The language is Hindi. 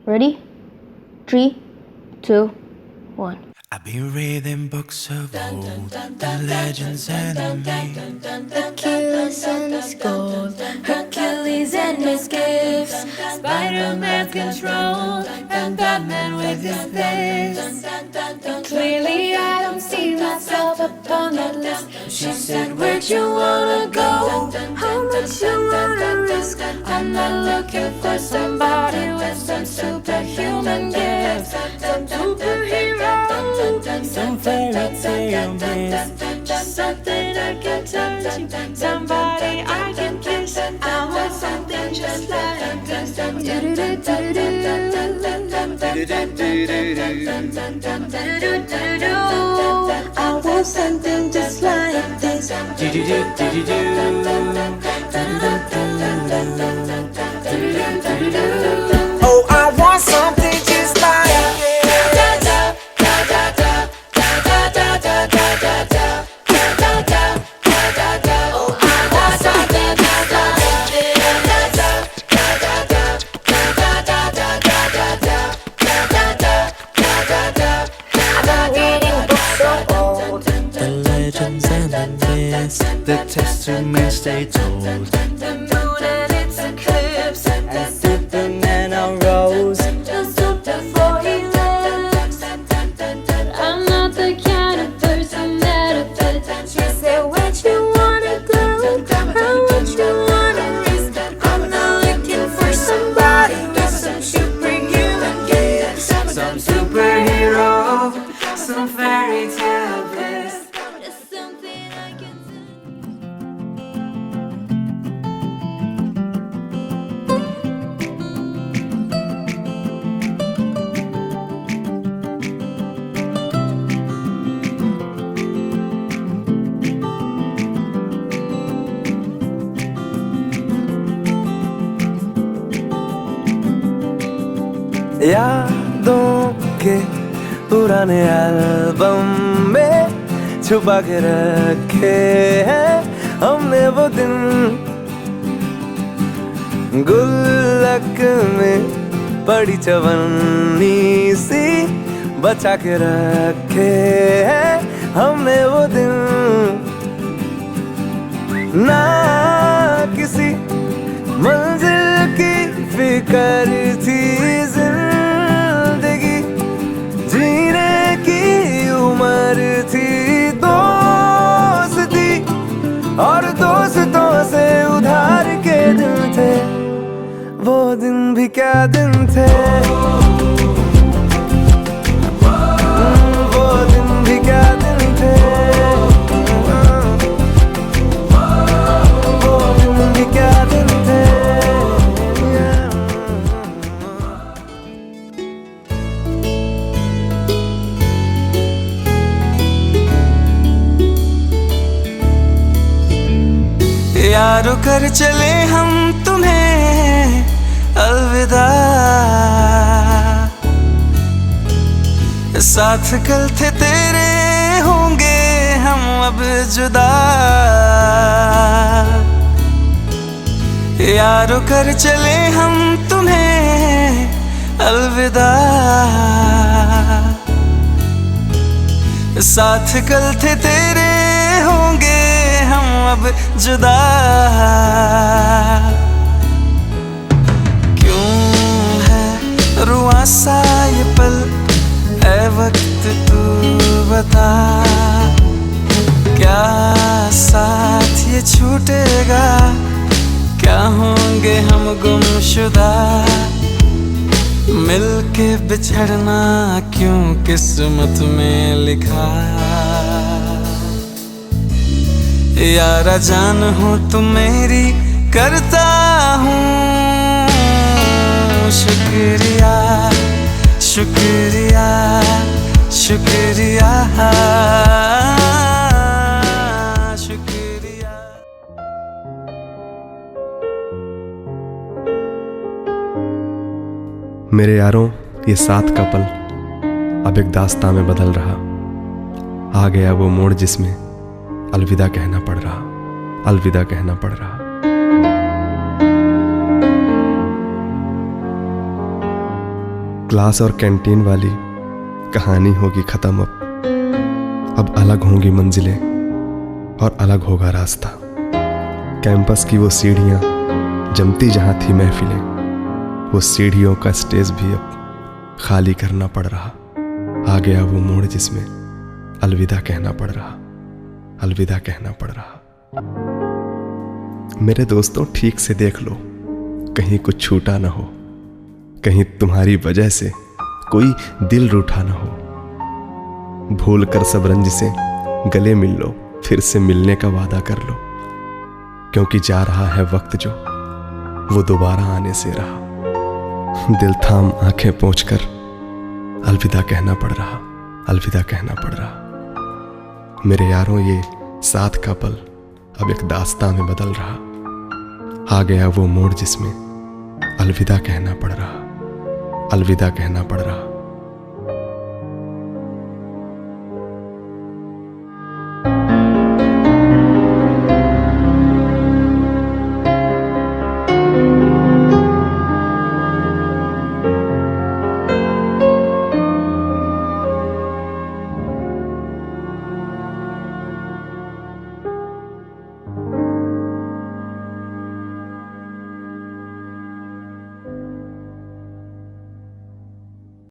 Ready? 3, 2, 1. I've been reading books of old, the legends and the myths. Achilles and his gold, Hercules and his gifts, Spider-Man's control, and Batman with his fists. And clearly I don't see myself upon that list. She said, where'd you wanna go? How much you wanna risk? I'm not looking for somebody with some superhuman gifts, some superhero, some fairy tale bliss. Just something I can touch, somebody I can kiss. I want something just like this. I want something just like this. Oh, I want something just like the testaments they told. The moon and its eclipse, And Superman arose. the soup before he lives. I'm not the kind of person that a fit. She said, where'd you wanna go? How much you wanna risk? I'm not looking for somebody with some superhuman gifts, Some superhero, some fairy tale bliss. It's something I can do. यादों के पुराने एल्बम में छुपा के रखे हैं हमने वो दिन, गुल्लक में पड़ी चवन्नी सी बचा के रखे हैं हमने वो दिन। ना किसी मंजिल की फिक्र थी, जिंदगी जीने की उम्र थी, दोस्ती और दोस्तों से उधार के दिन थे, वो दिन भी क्या दिन थे, वो दिन भी क्या दिन थे, वो दिन भी क्या दिन थे। यारो कर चले हम तुम्हें अलविदा, साथ कल थे तेरे होंगे हम अब जुदा। यारो कर चले हम तुम्हें अलविदा, साथ कल थे तेरे होंगे हम अब जुदा। क्यों है रुआ सा ये पल, ऐ वक्त तू बता, क्या साथ ये छूटेगा, क्या होंगे हम गुमशुदा, मिलके बिछड़ना क्यों किस्मत में लिखा। यारा जान हो तुम मेरी, करता हूँ शुक्रिया, शुक्रिया, शुक्रिया, शुक्रिया। मेरे यारों, ये साथ का पल अब एक दास्तां में बदल रहा। आ गया वो मोड़ जिसमें अलविदा कहना पड़ रहा, अलविदा कहना पड़ रहा। क्लास और कैंटीन वाली कहानी होगी खत्म अब अलग होंगी मंजिलें और अलग होगा रास्ता। कैंपस की वो सीढ़ियाँ जमती जहाँ थी महफिलें, वो सीढ़ियों का स्टेज भी अब खाली करना पड़ रहा। आ गया वो मोड़ जिसमें अलविदा कहना पड़ रहा, अलविदा कहना पड़ रहा। मेरे दोस्तों ठीक से देख लो, कहीं कुछ छूटा ना हो, कहीं तुम्हारी वजह से कोई दिल रूठा ना हो। भूल कर सब रंज से गले मिल लो, फिर से मिलने का वादा कर लो, क्योंकि जा रहा है वक्त जो वो दोबारा आने से रहा। दिल थाम आंखें पोंछकर अलविदा कहना पड़ रहा, अलविदा कहना पड़ रहा। मेरे यारों ये साथ का पल अब एक दास्तां में बदल रहा। आ गया वो मोड़ जिसमें अलविदा कहना पड़ रहा, अलविदा कहना पड़ रहा।